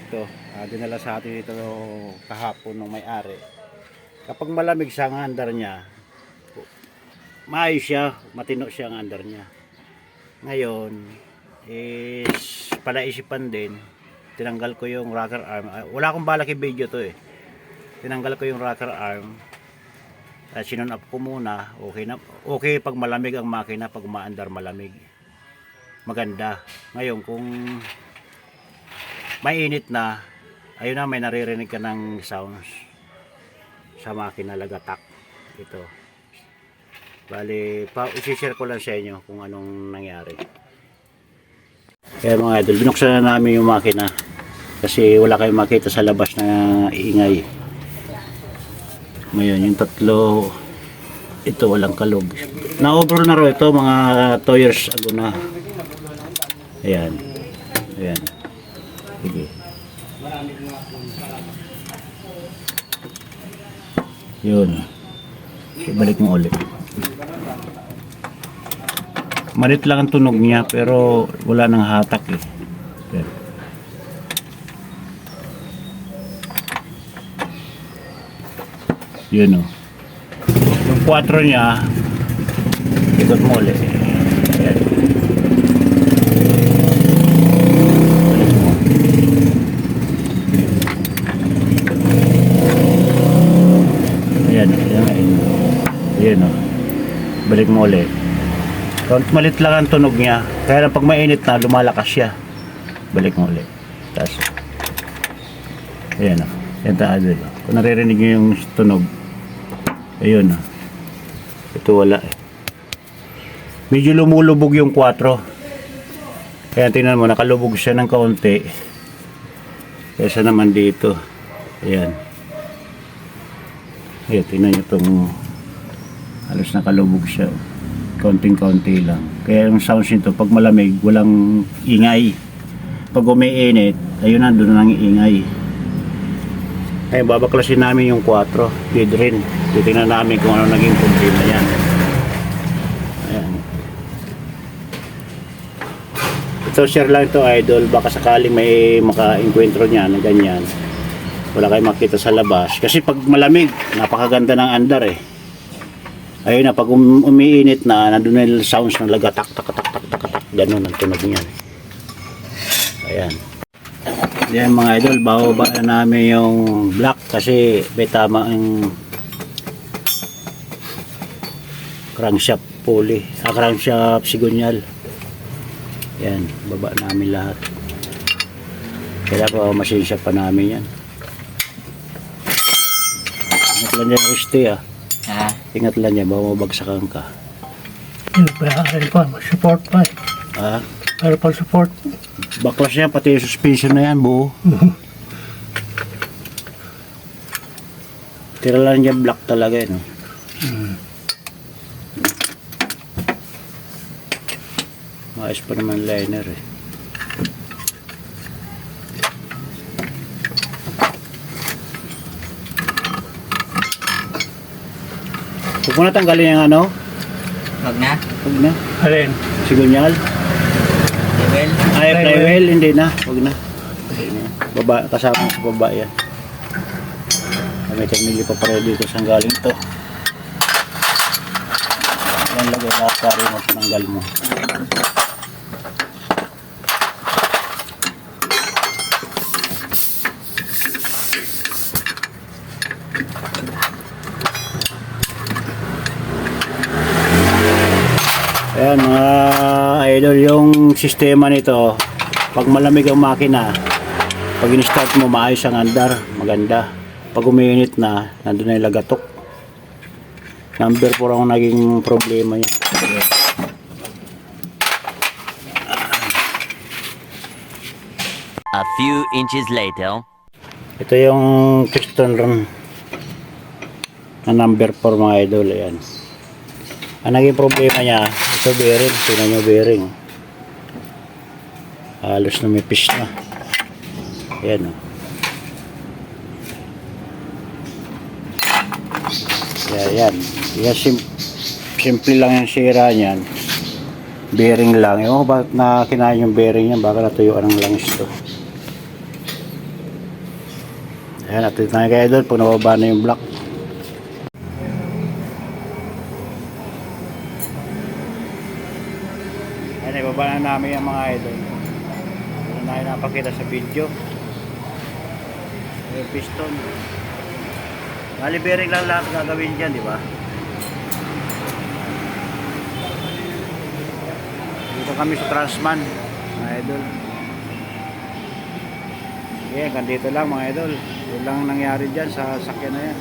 to. Dinala sa atin ito kahapon ng may-ari. Kapag malamig siya ang andar niya, maayos siya, matino siya ang andar niya. Ngayon is palaisipan din, tinanggal ko yung rocker arm. Wala akong balak i-video to eh. Tinanggal ko yung rocker arm. Sinon up ko muna. Okay na. Okay pag malamig ang makina, pag umaandar malamig. Maganda. Ngayon kung mainit na, ayun na, may naririnig ka ng sounds sa makina, lagatak. Ito. Bali, isi-share ko lang sa inyo kung anong nangyari. Kaya mga idol, binuksan na namin yung makina kasi wala kayong makita sa labas na iingay. Ngayon, yung tatlo, ito walang kalog. Na-overall na rin ito, mga 2 years ago na. Ayan. Ayan. Sige. Yun. Ibalik mo ulit. Malit lang ang tunog niya pero wala nang hatak eh. Ayan. Yun o. Yung 4 niya, ikot mo ulit. Ayan. Ayan, ayan o. Balik mo ulit. Malit lang ang tunog niya. Kaya pag mainit na, lumalakas siya. Balik mo ulit. Tapos, ayan o. Yan taas. Kung naririnig nyo yung tunog, ayun o. Ito wala eh. Medyo lumulubog yung 4. Kaya tingnan mo, nakalubog siya ng kaunti. Kaysa naman dito. Ayan. Ayan, tingnan nyo itong halos nakalubog siya. Kaunting-kaunti lang. Kaya yung sounds nito, pag malamig, walang ingay. Pag umiinit, ayun na, doon ang ingay. Kaya babaklasin namin yung 4. Dead rin. Titingnan namin kung ano naging problema yan. Ayan. Ito share lang ito idol. Baka sakaling may maka-encuentro niya na ganyan. Wala kayong makita sa labas. Kasi pag malamig, napakaganda ng andar eh. Ayun na, pag umiinit na, nandun na yung sounds ng lagatak, tak, tak, tak, tak, tak, ganun ang tunog niyan. Ayan. Yan mga idol, bababa na namin yung black kasi may tama ang crankshaft pulley, crankshaft sigunyal. Yan, baba namin lahat. Kaya pa machine shop pa namin yan. Ingat lang yan, Risti ah. Ha? Ingat lang yan, baka mabagsakan ka. Ano pa, support pa. Ha? Pero pag support. Baklas niya, pati yung suspension na yan, buo. Tira lang niya black talaga yun. Maayos pa naman liner eh. Huwag mo na tanggalin yung ano? Huwag na? Huwag na. Alin? Sigunyal. Well, Ay, flywheel, hindi na. Huwag na. Baba, kasama sa baba yan. May termili pa pare dito saan galing to. Yan lagay lahat pare mo, tinanggal mo. Ayan mga idol, yung sistema nito, pag malamig ang makina, pag in-start mo maayos ang andar, maganda. Pag umiinit na, nandun na yung lagatok. Number 4 ang naging problema niya. A few inches later. Ito yung piston ron na number 4 mga idol. Ayan. Ang naging problema niya, ito bearing, tingnan nyo bearing. Halos numipis na. Ayan o. Ayan. Simple lang yung sira niyan. Bearing lang. Ewan ko bakit na kinain yung bearing niyan. Baka natuyuan ng langis to. Ayan, natin tayo kay idol pag nababa na yung block. Ayan, ibaba na namin yung mga idol. Ano na yung napakita sa video. Yung piston. Bali bearing lang lahat gagawin dyan, di ba? Dito kami sa Transman, mga idol. Okay, hanggang dito lang mga idol. Yun lang nangyari dyan sa sakyan na yan.